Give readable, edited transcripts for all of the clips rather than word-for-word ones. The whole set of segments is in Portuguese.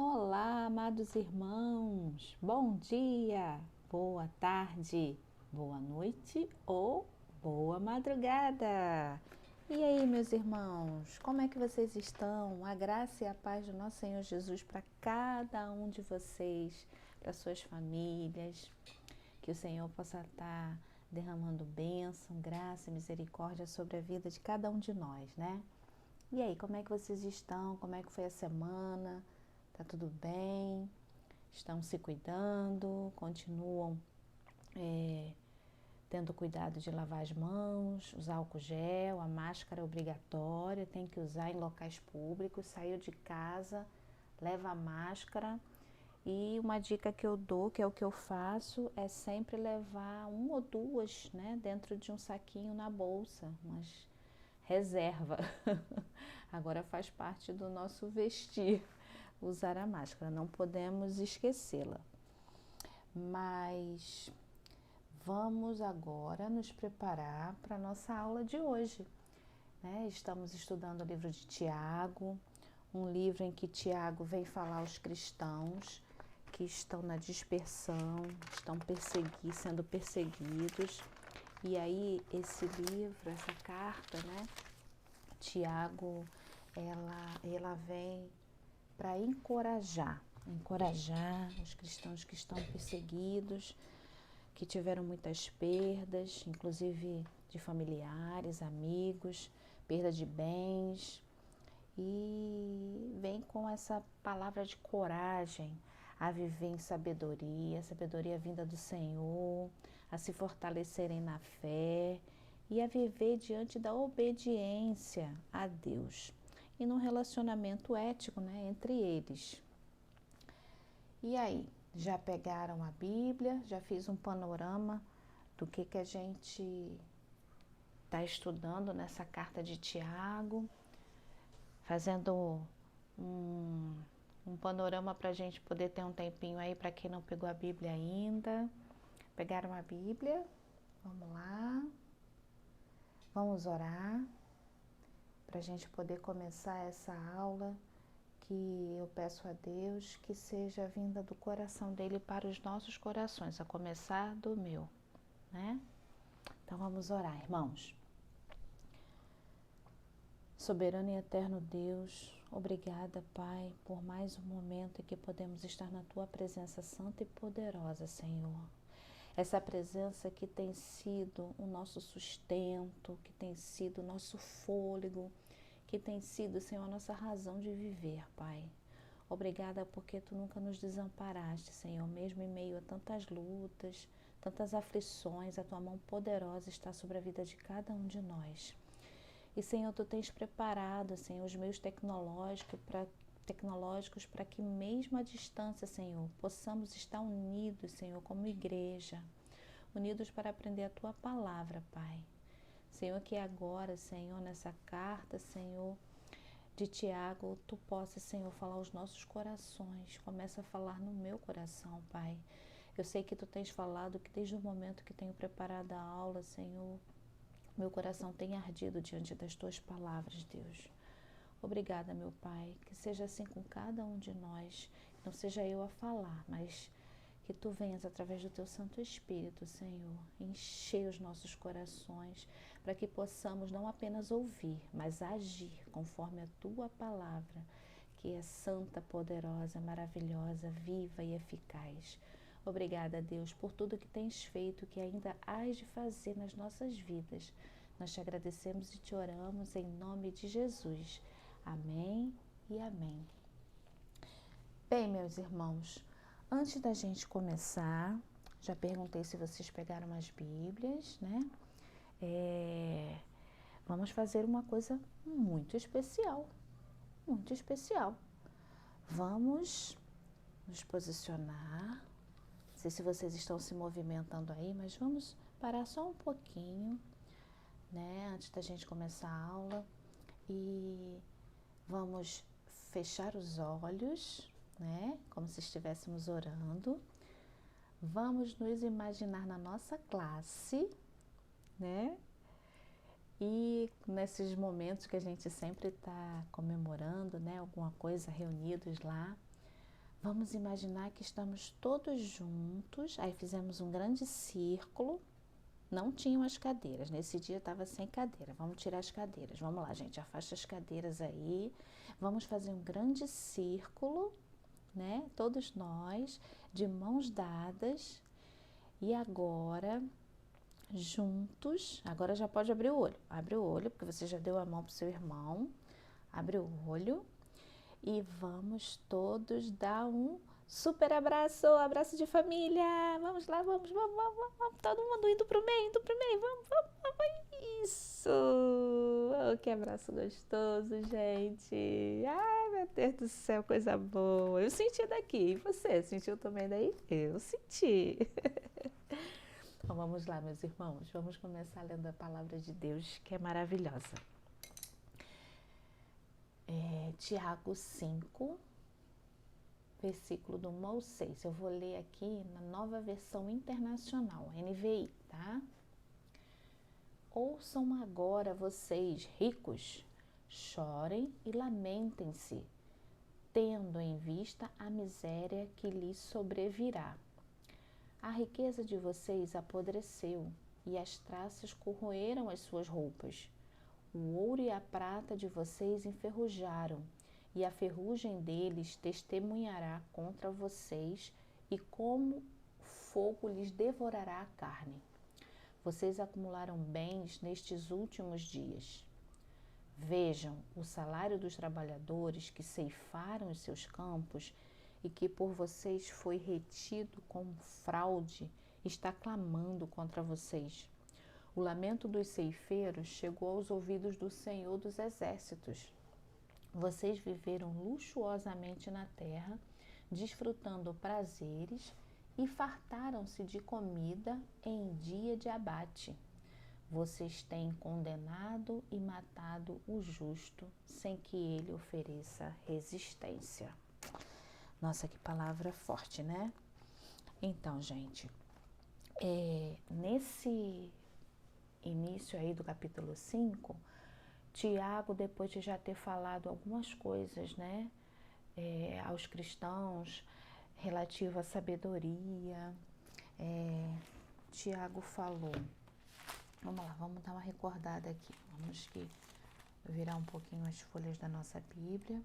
Olá, amados irmãos, bom dia, boa tarde, boa noite ou boa madrugada. E aí, meus irmãos, como é que vocês estão? A graça e a paz do nosso Senhor Jesus para cada um de vocês, para suas famílias, que o Senhor possa estar derramando bênção, graça e misericórdia sobre a vida de cada um de nós, né? E aí, como é que vocês estão? Como é que foi a semana? Tá tudo bem? Estão se cuidando? Continuam tendo cuidado de lavar as mãos, usar álcool gel, a máscara é obrigatória, tem que usar em locais públicos, saiu de casa, leva a máscara. E uma dica que eu dou, que é o que eu faço, é sempre levar uma ou duas, né, dentro de um saquinho na bolsa, mas reserva. Agora faz parte do nosso vestir usar a máscara, não podemos esquecê-la. Mas vamos agora nos preparar para a nossa aula de hoje, né? Estamos estudando o livro de Tiago, um livro em que Tiago vem falar aos cristãos que estão na dispersão, estão sendo perseguidos. E aí esse livro, essa carta, né? Tiago, ela vem para encorajar os cristãos que estão perseguidos, que tiveram muitas perdas, inclusive de familiares, amigos, perda de bens, e vem com essa palavra de coragem a viver em sabedoria, sabedoria vinda do Senhor, a se fortalecerem na fé e a viver diante da obediência a Deus e num relacionamento ético, né, entre eles. E aí, já pegaram a Bíblia? Já fiz um panorama do que a gente está estudando nessa carta de Tiago, fazendo um panorama para a gente poder ter um tempinho aí para quem não pegou a Bíblia ainda. Pegaram a Bíblia? Vamos lá. Vamos orar para a gente poder começar essa aula, que eu peço a Deus que seja vinda do coração dele para os nossos corações, a começar do meu, né? Então vamos orar, irmãos. Soberano e eterno Deus, obrigada, Pai, por mais um momento em que podemos estar na Tua presença santa e poderosa, Senhor. Essa presença que tem sido o nosso sustento, que tem sido o nosso fôlego, que tem sido, Senhor, a nossa razão de viver, Pai. Obrigada porque Tu nunca nos desamparaste, Senhor, mesmo em meio a tantas lutas, tantas aflições, a Tua mão poderosa está sobre a vida de cada um de nós. E, Senhor, Tu tens preparado, Senhor, os meios tecnológicos para que mesmo à distância, Senhor, possamos estar unidos, Senhor, como igreja, unidos para aprender a Tua palavra, Pai. Senhor, que agora, Senhor, nessa carta, Senhor, de Tiago, Tu possas, Senhor, falar aos nossos corações. Começa a falar no meu coração, Pai. Eu sei que Tu tens falado que desde o momento que tenho preparado a aula, Senhor, meu coração tem ardido diante das Tuas palavras, Deus. Obrigada, meu Pai, que seja assim com cada um de nós. Não seja eu a falar, mas que Tu venhas através do Teu Santo Espírito, Senhor, encher os nossos corações, para que possamos não apenas ouvir, mas agir conforme a Tua palavra, que é santa, poderosa, maravilhosa, viva e eficaz. Obrigada, Deus, por tudo que tens feito, que ainda hás de fazer nas nossas vidas. Nós te agradecemos e te oramos em nome de Jesus. Amém e amém. Bem, meus irmãos, antes da gente começar, já perguntei se vocês pegaram as Bíblias, né? Vamos fazer uma coisa muito especial, muito especial. Vamos nos posicionar. Não sei se vocês estão se movimentando aí, mas vamos parar só um pouquinho, né, antes da gente começar a aula, e vamos fechar os olhos, né, como se estivéssemos orando. Vamos nos imaginar na nossa classe, né, e nesses momentos que a gente sempre está comemorando, né, alguma coisa, reunidos lá, Vamos imaginar que estamos todos juntos, aí fizemos um grande círculo, não tinham as cadeiras, nesse dia estava sem cadeira, vamos tirar as cadeiras, vamos lá gente, afasta as cadeiras aí, vamos fazer um grande círculo, né, todos nós, de mãos dadas, e agora, juntos, agora já pode abre o olho, porque você já deu a mão para o seu irmão, abre o olho, e vamos todos dar um super abraço, abraço de família. Vamos lá, vamos, todo mundo indo pro meio, vamos. Isso! Oh, que abraço gostoso, gente. Ai, meu Deus do céu, coisa boa. Eu senti daqui. E você, sentiu também daí? Eu senti. Então, vamos lá, meus irmãos. Vamos começar lendo a palavra de Deus, que é maravilhosa. Tiago 5, versículo do 1 ao 6. Eu vou ler aqui na Nova Versão Internacional, NVI, tá? Ouçam agora vocês, ricos, chorem e lamentem-se, tendo em vista a miséria que lhes sobrevirá. A riqueza de vocês apodreceu e as traças corroeram as suas roupas. O ouro e a prata de vocês enferrujaram, e a ferrugem deles testemunhará contra vocês, e como fogo lhes devorará a carne. Vocês acumularam bens nestes últimos dias. Vejam, o salário dos trabalhadores que ceifaram os seus campos e que por vocês foi retido com fraude, está clamando contra vocês. O lamento dos ceifeiros chegou aos ouvidos do Senhor dos Exércitos. Vocês viveram luxuosamente na terra, desfrutando prazeres e fartaram-se de comida em dia de abate. Vocês têm condenado e matado o justo sem que ele ofereça resistência. Nossa, que palavra forte, né? Então, gente, nesse início aí do capítulo 5, Tiago, depois de já ter falado algumas coisas, né, aos cristãos, relativo à sabedoria, Tiago falou, vamos lá, vamos dar uma recordada aqui, vamos virar um pouquinho as folhas da nossa Bíblia.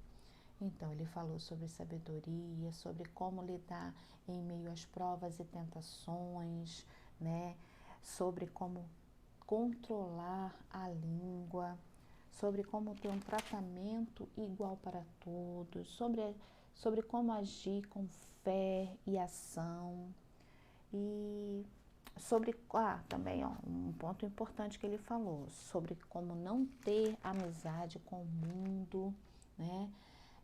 Então, ele falou sobre sabedoria, sobre como lidar em meio às provas e tentações, né, sobre como controlar a língua, sobre como ter um tratamento igual para todos, sobre como agir com fé e ação, e sobre, também um ponto importante que ele falou, sobre como não ter amizade com o mundo, né,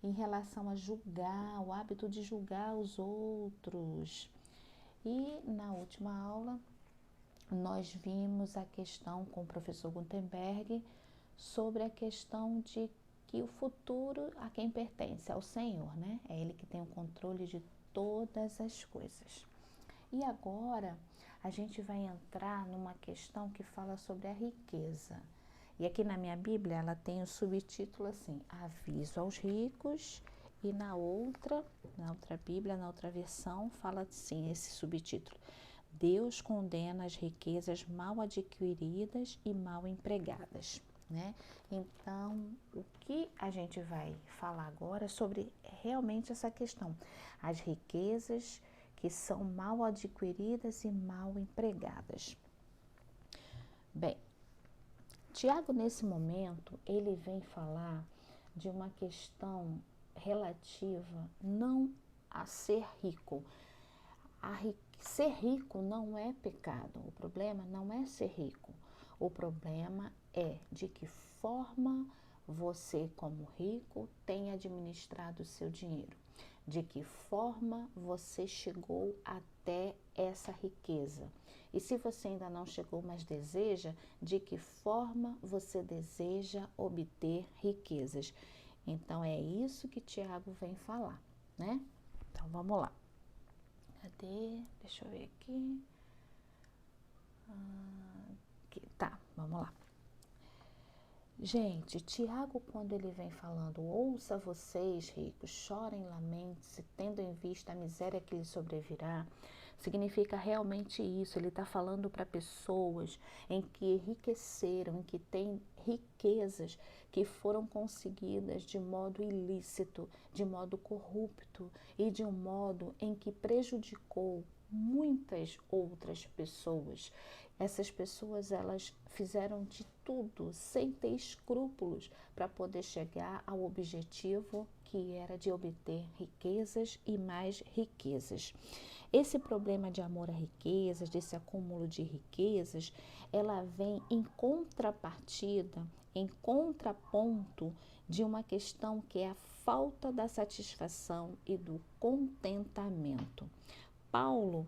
em relação a julgar, o hábito de julgar os outros. E na última aula, nós vimos a questão com o professor Gutenberg sobre a questão de que o futuro a quem pertence? Ao Senhor, né? É Ele que tem o controle de todas as coisas. E agora a gente vai entrar numa questão que fala sobre a riqueza. E aqui na minha Bíblia ela tem o subtítulo assim, aviso aos ricos, e na outra Bíblia, na outra versão, fala assim, esse subtítulo, Deus condena as riquezas mal adquiridas e mal empregadas, né? Então, o que a gente vai falar agora é sobre realmente essa questão, as riquezas que são mal adquiridas e mal empregadas. Bem, Tiago, nesse momento, ele vem falar de uma questão relativa não a ser rico. Ser rico não é pecado, o problema não é ser rico. O problema é de que forma você, como rico, tem administrado o seu dinheiro. De que forma você chegou até essa riqueza. E se você ainda não chegou, mas deseja, de que forma você deseja obter riquezas. Então, é isso que Tiago vem falar, né? Então, vamos lá. Cadê? Deixa eu ver aqui. Aqui. Tá, vamos lá. Gente, Tiago, quando ele vem falando, ouça vocês, ricos, chorem, lamentem-se, tendo em vista a miséria que lhes sobrevirá, significa realmente isso. Ele está falando para pessoas em que enriqueceram, em que têm riquezas que foram conseguidas de modo ilícito, de modo corrupto e de um modo em que prejudicou muitas outras pessoas. Essas pessoas, elas fizeram de tudo sem ter escrúpulos para poder chegar ao objetivo que era de obter riquezas e mais riquezas. Esse problema de amor a riquezas, desse acúmulo de riquezas, ela vem em contrapartida, em contraponto de uma questão que é a falta da satisfação e do contentamento. Paulo,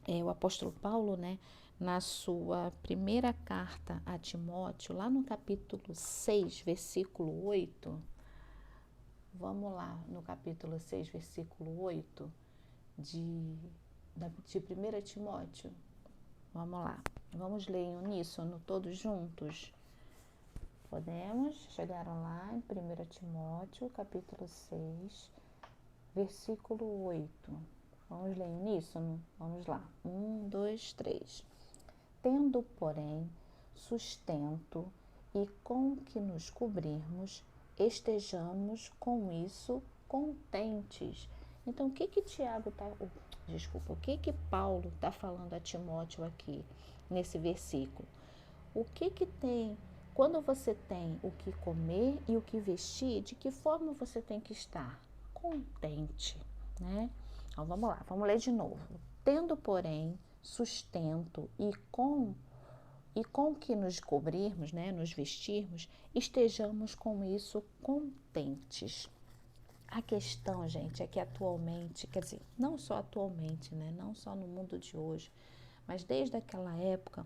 o apóstolo Paulo, né, na sua primeira carta a Timóteo, lá no capítulo 6, versículo 8, vamos lá, no capítulo 6, versículo 8 de 1 Timóteo, vamos lá, vamos ler em uníssono, todos juntos. Podemos? Chegaram lá em 1 Timóteo, capítulo 6, versículo 8. Vamos ler em uníssono? Vamos lá. 1, 2, 3. Tendo, porém, sustento e com que nos cobrirmos, estejamos com isso contentes. Então, o que Tiago tá, o que Paulo está falando a Timóteo aqui nesse versículo? O que tem, quando você tem o que comer e o que vestir, de que forma você tem que estar? Contente, né? Então, vamos lá, vamos ler de novo. Tendo, porém, sustento e com que nos cobrirmos, né, nos vestirmos, estejamos com isso contentes. A questão, gente, é que atualmente, quer dizer, não só atualmente, né, não só no mundo de hoje, mas desde aquela época,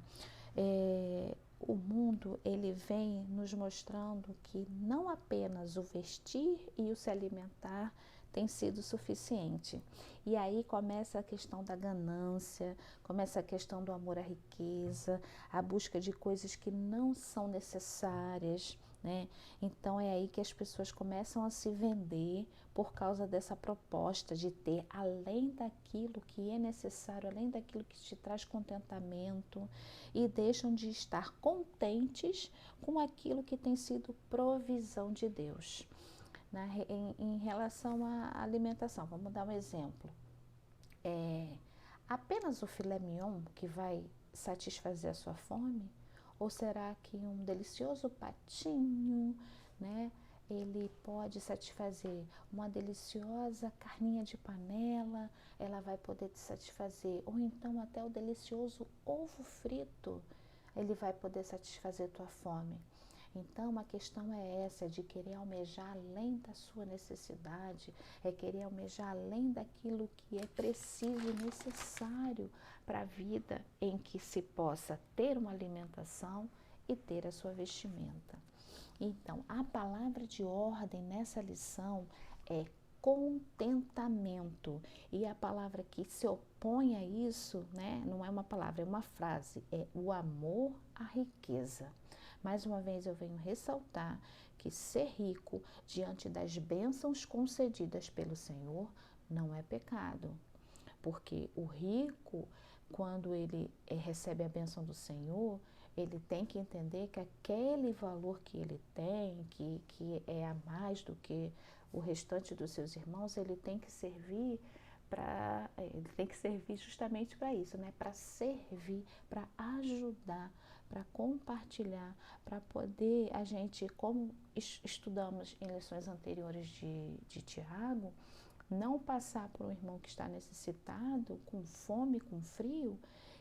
o mundo ele vem nos mostrando que não apenas o vestir e o se alimentar tem sido suficiente. E aí começa a questão da ganância, começa a questão do amor à riqueza, a busca de coisas que não são necessárias, né? Então é aí que as pessoas começam a se vender por causa dessa proposta de ter além daquilo que é necessário, além daquilo que te traz contentamento, e deixam de estar contentes com aquilo que tem sido provisão de Deus. Em relação à alimentação, vamos dar um exemplo. Apenas o filé mignon que vai satisfazer a sua fome? Ou será que um delicioso patinho, né, ele pode satisfazer? Uma deliciosa carninha de panela, ela vai poder te satisfazer? Ou então até o delicioso ovo frito, ele vai poder satisfazer tua fome? Então, a questão é essa, de querer almejar além da sua necessidade, é querer almejar além daquilo que é preciso e necessário para a vida em que se possa ter uma alimentação e ter a sua vestimenta. Então, a palavra de ordem nessa lição é contentamento. E a palavra que se opõe a isso, né, não é uma palavra, é uma frase, é o amor à riqueza. Mais uma vez eu venho ressaltar que ser rico diante das bênçãos concedidas pelo Senhor não é pecado. Porque o rico, quando ele recebe a bênção do Senhor, ele tem que entender que aquele valor que ele tem, que é a mais do que o restante dos seus irmãos, ele tem que servir justamente para isso, né? Para servir, para ajudar, para compartilhar, para poder a gente, como estudamos em lições anteriores de Tiago, não passar por um irmão que está necessitado, com fome, com frio,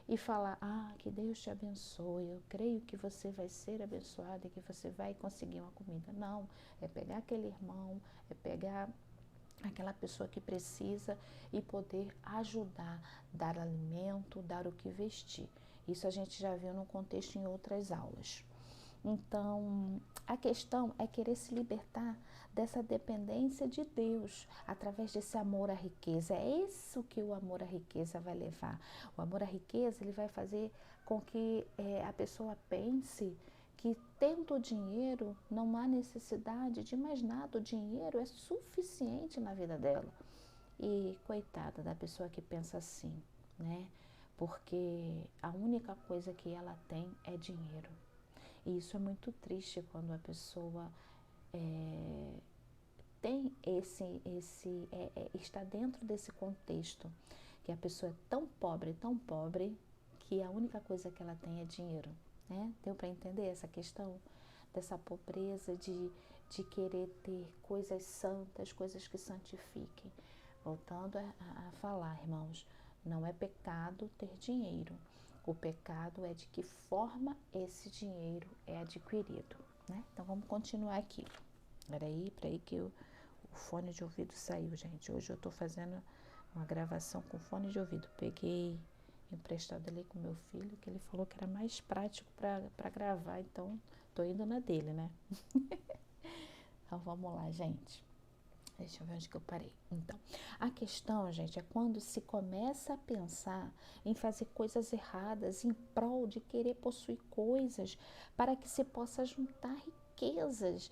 e falar, que Deus te abençoe, eu creio que você vai ser abençoado e que você vai conseguir uma comida. Não, é pegar aquele irmão, é pegar aquela pessoa que precisa e poder ajudar, dar alimento, dar o que vestir. Isso a gente já viu no contexto em outras aulas. Então, a questão é querer se libertar dessa dependência de Deus, através desse amor à riqueza. É isso que o amor à riqueza vai levar. O amor à riqueza, ele vai fazer com que a pessoa pense que tendo o dinheiro não há necessidade de mais nada, o dinheiro é suficiente na vida dela. E coitada da pessoa que pensa assim, né? Porque a única coisa que ela tem é dinheiro. E isso é muito triste quando a pessoa tem está dentro desse contexto, que a pessoa é tão pobre, que a única coisa que ela tem é dinheiro, né? Deu para entender essa questão dessa pobreza de querer ter coisas santas, coisas que santifiquem. Voltando a falar, irmãos, não é pecado ter dinheiro. O pecado é de que forma esse dinheiro é adquirido, né? Então vamos continuar aqui. Peraí que o fone de ouvido saiu, gente. Hoje eu tô fazendo uma gravação com fone de ouvido. Peguei emprestado ali com meu filho, que ele falou que era mais prático para gravar, então tô indo na dele, né? Então vamos lá, gente. Deixa eu ver onde que eu parei. Então, a questão, gente, é quando se começa a pensar em fazer coisas erradas em prol de querer possuir coisas para que se possa juntar riquezas,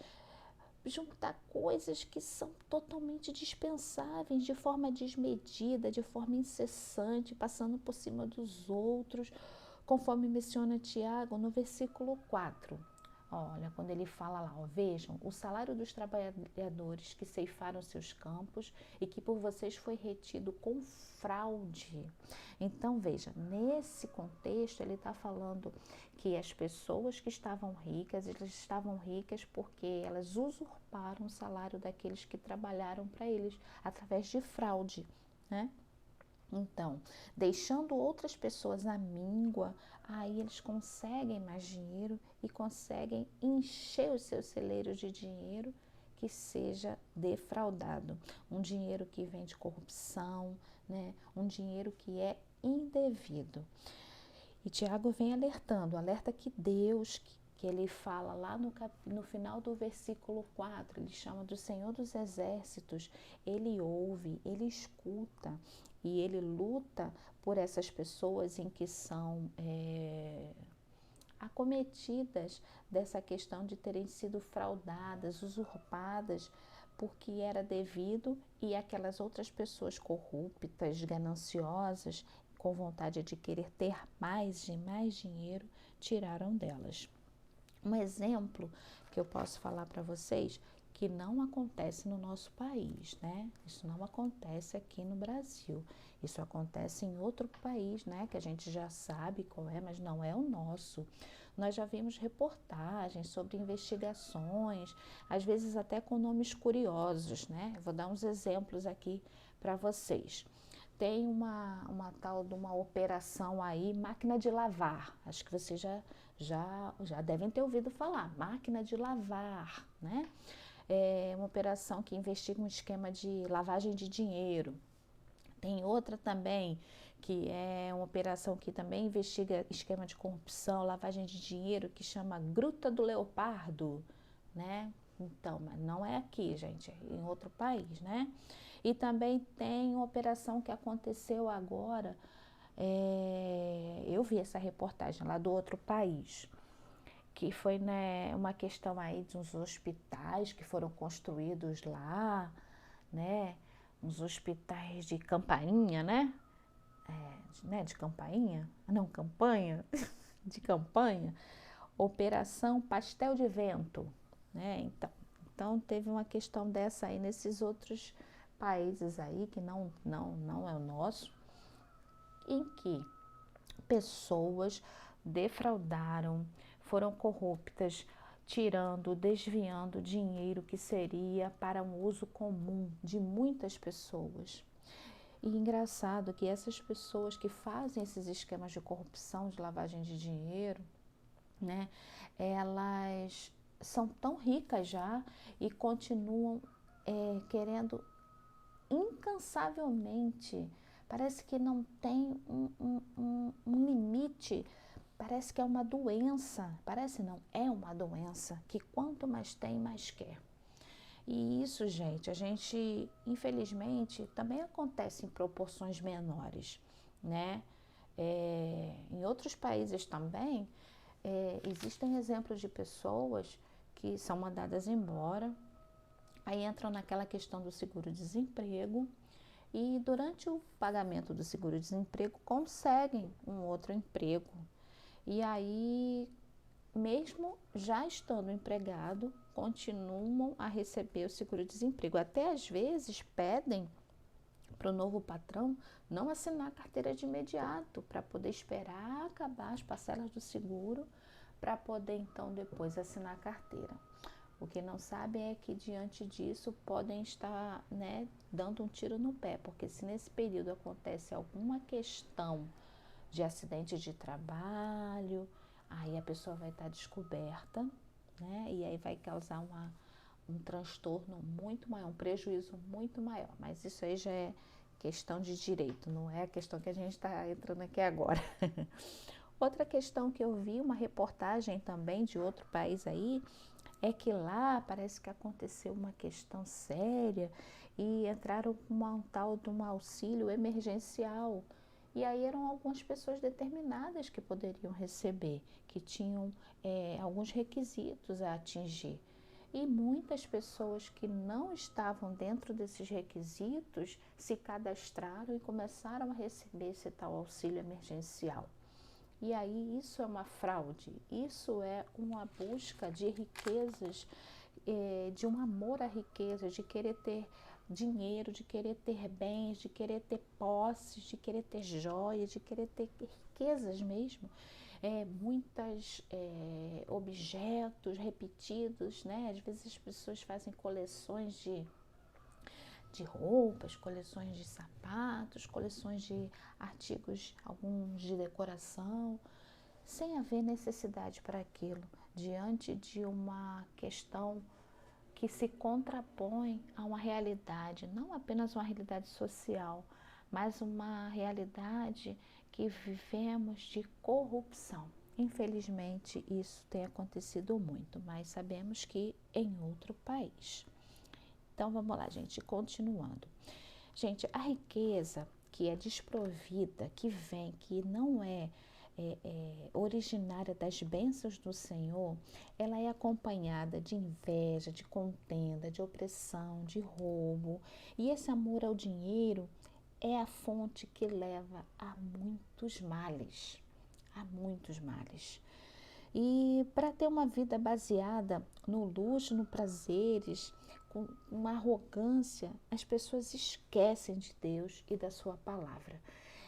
juntar coisas que são totalmente dispensáveis, de forma desmedida, de forma incessante, passando por cima dos outros, conforme menciona Tiago no versículo 4. Olha, quando ele fala lá, ó, vejam, o salário dos trabalhadores que ceifaram seus campos e que por vocês foi retido com fraude. Então, veja, nesse contexto ele está falando que as pessoas que estavam ricas, elas estavam ricas porque elas usurparam o salário daqueles que trabalharam para eles através de fraude, né? Então, deixando outras pessoas à míngua, aí eles conseguem mais dinheiro e conseguem encher os seus celeiros de dinheiro que seja defraudado. Um dinheiro que vem de corrupção, né? Um dinheiro que é indevido. E Tiago vem alertando, alerta que Deus, que ele fala lá no final do versículo 4, ele chama do Senhor dos Exércitos, ele ouve, ele escuta e ele luta por essas pessoas em que são acometidas dessa questão de terem sido fraudadas, usurpadas, porque era devido e aquelas outras pessoas corruptas, gananciosas, com vontade de querer ter mais e mais dinheiro, tiraram delas. Um exemplo que eu posso falar para vocês que não acontece no nosso país, né? Isso não acontece aqui no Brasil. Isso acontece em outro país, né? Que a gente já sabe qual é, mas não é o nosso. Nós já vimos reportagens sobre investigações, às vezes até com nomes curiosos, né? Eu vou dar uns exemplos aqui para vocês. Tem uma tal de uma operação aí, máquina de lavar. Acho que vocês já devem ter ouvido falar, máquina de lavar, né? É uma operação que investiga um esquema de lavagem de dinheiro. Tem outra também, que é uma operação que também investiga esquema de corrupção, lavagem de dinheiro, que chama Gruta do Leopardo, né? Então, mas não é aqui, gente, é em outro país, né? E também tem uma operação que aconteceu agora, eu vi essa reportagem lá do outro país, que foi, né, uma questão aí de uns hospitais que foram construídos lá, né, uns hospitais de campainha, né, de campainha, não, campanha, de campanha, Operação Pastel de Vento, né, então teve uma questão dessa aí nesses outros países aí, que não é o nosso, em que pessoas defraudaram, foram corruptas, tirando, desviando dinheiro que seria para um uso comum de muitas pessoas. E engraçado que essas pessoas que fazem esses esquemas de corrupção, de lavagem de dinheiro, né, elas são tão ricas já e continuam querendo incansavelmente. Parece que não tem um limite, parece que é uma doença, parece não, é uma doença, que quanto mais tem, mais quer. E isso, gente, a gente, infelizmente, também acontece em proporções menores, né? Em outros países também, existem exemplos de pessoas que são mandadas embora, aí entram naquela questão do seguro-desemprego e durante o pagamento do seguro-desemprego conseguem um outro emprego. E aí, mesmo já estando empregado, continuam a receber o seguro-desemprego. Até às vezes pedem para o novo patrão não assinar a carteira de imediato, para poder esperar acabar as parcelas do seguro, para poder então depois assinar a carteira. O que não sabem é que diante disso podem estar, né, dando um tiro no pé, porque se nesse período acontece alguma questão de acidente de trabalho, aí a pessoa vai estar descoberta, né, e aí vai causar um transtorno muito maior, um prejuízo muito maior. Mas isso aí já é questão de direito, não é a questão que a gente está entrando aqui agora. Outra questão que eu vi, uma reportagem também de outro país aí, é que lá parece que aconteceu uma questão séria e entraram com um tal de um auxílio emergencial. E aí eram algumas pessoas determinadas que poderiam receber, que tinham alguns requisitos a atingir. E muitas pessoas que não estavam dentro desses requisitos se cadastraram e começaram a receber esse tal auxílio emergencial. E aí isso é uma fraude, isso é uma busca de riquezas, de um amor à riqueza, de querer ter dinheiro, de querer ter bens, de querer ter posses, de querer ter joias, de querer ter riquezas mesmo. Muitos objetos repetidos, né? Às vezes as pessoas fazem coleções de roupas, coleções de sapatos, coleções de artigos, alguns de decoração, sem haver necessidade para aquilo, diante de uma questão que se contrapõe a uma realidade, não apenas uma realidade social, mas uma realidade que vivemos de corrupção. Infelizmente, isso tem acontecido muito, mas sabemos que em outro país. Então, vamos lá, gente, continuando. Gente, a riqueza que é desprovida, que vem, que não é originária das bênçãos do Senhor, ela é acompanhada de inveja, de contenda, de opressão, de roubo. E esse amor ao dinheiro é a fonte que leva a muitos males, a muitos males. E para ter uma vida baseada no luxo, no prazeres, com uma arrogância, as pessoas esquecem de Deus e da sua palavra.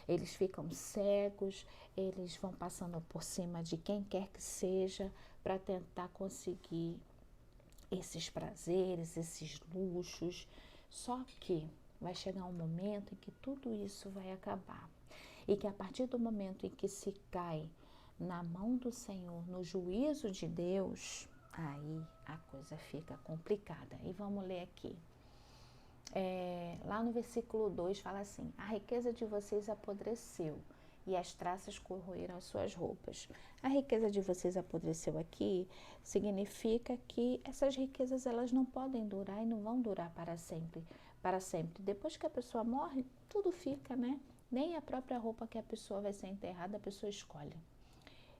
Eles ficam cegos, eles vão passando por cima de quem quer que seja para tentar conseguir esses prazeres, esses luxos. Só que vai chegar um momento em que tudo isso vai acabar. E que a partir do momento em que se cai na mão do Senhor, no juízo de Deus, aí a coisa fica complicada. E vamos ler aqui. Lá no versículo 2 fala assim: a riqueza de vocês apodreceu e as traças corroeram as suas roupas. A riqueza de vocês apodreceu aqui significa que essas riquezas elas não podem durar e não vão durar para sempre. Para sempre. Depois que a pessoa morre, tudo fica, né? Nem a própria roupa que a pessoa vai ser enterrada, a pessoa escolhe.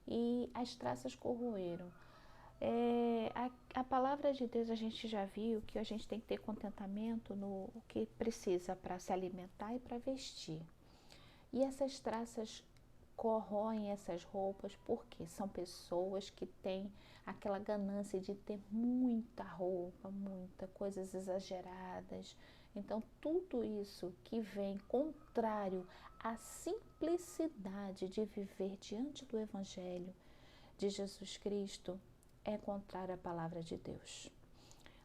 E as traças corroeram. A palavra de Deus a gente já viu que a gente tem que ter contentamento no que precisa para se alimentar e para vestir. E essas traças corroem essas roupas porque são pessoas que têm aquela ganância de ter muita roupa, coisas exageradas. Então tudo isso que vem contrário à simplicidade de viver diante do Evangelho de Jesus Cristo é contrário à palavra de Deus.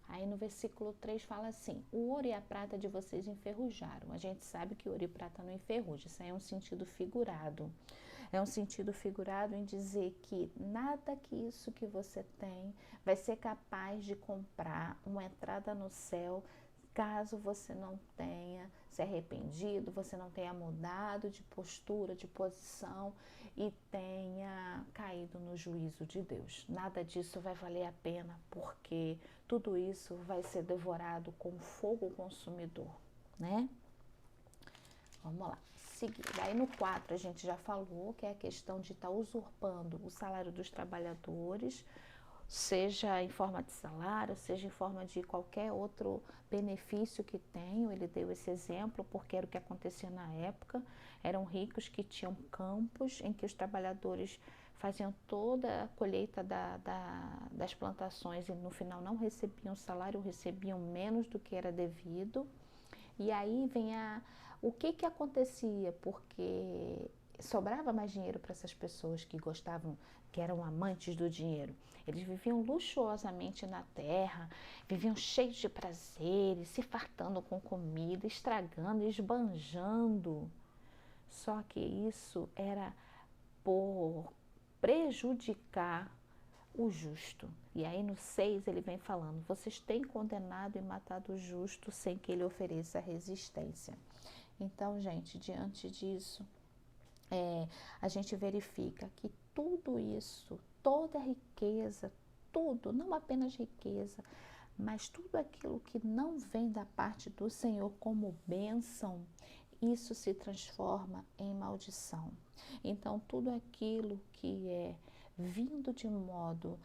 Aí no versículo 3 fala assim: o ouro e a prata de vocês enferrujaram. A gente sabe que ouro e prata não enferruja, isso aí é um sentido figurado. É um sentido figurado em dizer que nada que isso que você tem vai ser capaz de comprar uma entrada no céu, caso você não tenha se arrependido, você não tenha mudado de postura, de posição e tenha caído no juízo de Deus. Nada disso vai valer a pena, porque tudo isso vai ser devorado com fogo consumidor, né? Vamos lá. seguida. Aí no 4 a gente já falou que é a questão de estar usurpando o salário dos trabalhadores, seja em forma de salário, seja em forma de qualquer outro benefício que tenham. Ele deu esse exemplo porque era o que acontecia na época. Eram ricos que tinham campos em que os trabalhadores faziam toda a colheita das plantações e no final não recebiam salário, recebiam menos do que era devido. E aí vem o que acontecia, porque sobrava mais dinheiro para essas pessoas que gostavam, que eram amantes do dinheiro. Eles viviam luxuosamente na terra, viviam cheios de prazeres, se fartando com comida, estragando, esbanjando. Só que isso era por prejudicar o justo. E aí no 6 ele vem falando, vocês têm condenado e matado o justo sem que ele ofereça resistência. Então, gente, diante disso, a gente verifica que tudo isso, toda a riqueza, tudo, não apenas riqueza, mas tudo aquilo que não vem da parte do Senhor como bênção, isso se transforma em maldição. Então, tudo aquilo que é vindo de modo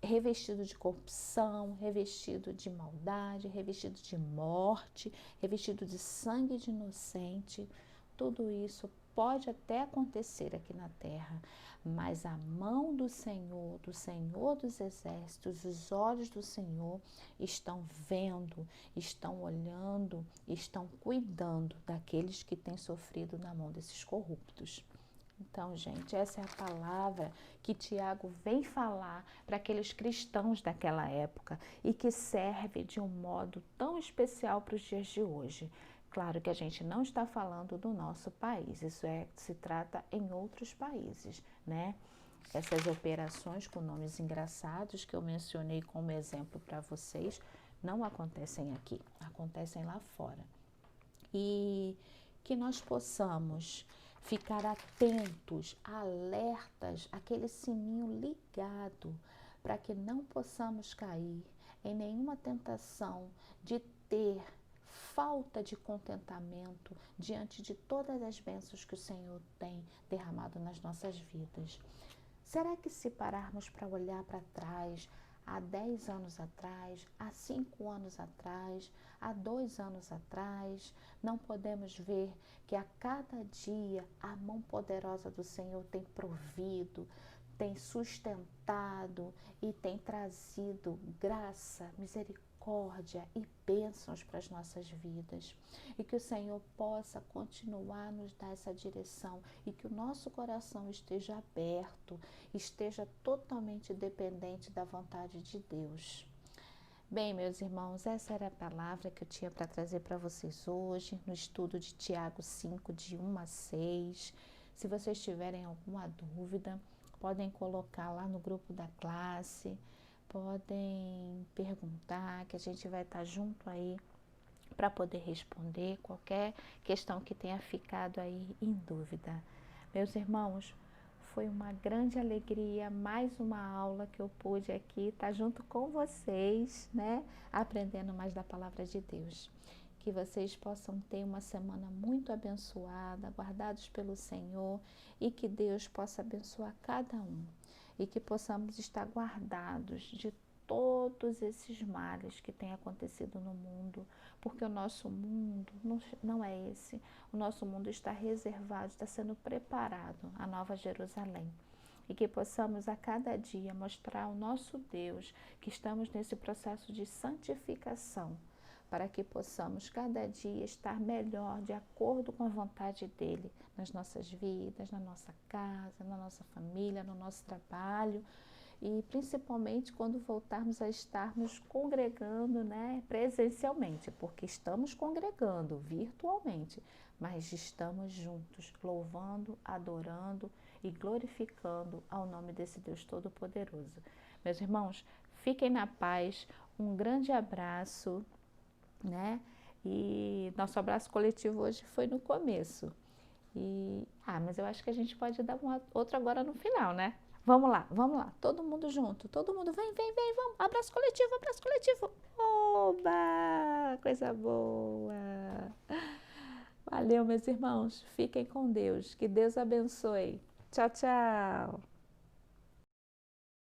revestido de corrupção, revestido de maldade, revestido de morte, revestido de sangue de inocente, tudo isso pode até acontecer aqui na terra, mas a mão do Senhor dos exércitos, os olhos do Senhor estão vendo, estão olhando, estão cuidando daqueles que têm sofrido na mão desses corruptos. Então, gente, essa é a palavra que Tiago vem falar para aqueles cristãos daquela época e que serve de um modo tão especial para os dias de hoje. Claro que a gente não está falando do nosso país, isso se trata em outros países, né? Essas operações com nomes engraçados que eu mencionei como exemplo para vocês não acontecem aqui, acontecem lá fora. E que nós possamos ficar atentos, alertas, aquele sininho ligado, para que não possamos cair em nenhuma tentação de ter falta de contentamento diante de todas as bênçãos que o Senhor tem derramado nas nossas vidas. Será que se pararmos para olhar para trás, há 10 anos atrás, há 5 anos atrás, há 2 anos atrás, não podemos ver que a cada dia a mão poderosa do Senhor tem provido, tem sustentado e tem trazido graça, misericórdia e bênçãos para as nossas vidas. E que o Senhor possa continuar a nos dar essa direção e que o nosso coração esteja aberto, esteja totalmente dependente da vontade de Deus. Bem, meus irmãos, essa era a palavra que eu tinha para trazer para vocês hoje, no estudo de Tiago 5, de 1 a 6. Se vocês tiverem alguma dúvida, podem colocar lá no grupo da classe, podem perguntar, que a gente vai estar junto aí para poder responder qualquer questão que tenha ficado aí em dúvida. Meus irmãos, foi uma grande alegria, mais uma aula que eu pude aqui estar junto com vocês, né? Aprendendo mais da palavra de Deus. Que vocês possam ter uma semana muito abençoada, guardados pelo Senhor, e que Deus possa abençoar cada um. E que possamos estar guardados de todos esses males que têm acontecido no mundo, porque o nosso mundo não é esse. O nosso mundo está reservado, está sendo preparado a Nova Jerusalém. E que possamos a cada dia mostrar ao nosso Deus que estamos nesse processo de santificação, para que possamos cada dia estar melhor, de acordo com a vontade dEle, nas nossas vidas, na nossa casa, na nossa família, no nosso trabalho, e principalmente quando voltarmos a estarmos congregando, né, presencialmente, porque estamos congregando virtualmente, mas estamos juntos, louvando, adorando e glorificando ao nome desse Deus Todo-Poderoso. Meus irmãos, fiquem na paz, um grande abraço, né? E nosso abraço coletivo hoje foi no começo. Mas eu acho que a gente pode dar outro agora no final, né? Vamos lá, todo mundo junto, todo mundo vem, vamos, abraço coletivo. Oba, coisa boa. Valeu, meus irmãos. Fiquem com Deus. Que Deus abençoe. Tchau, tchau.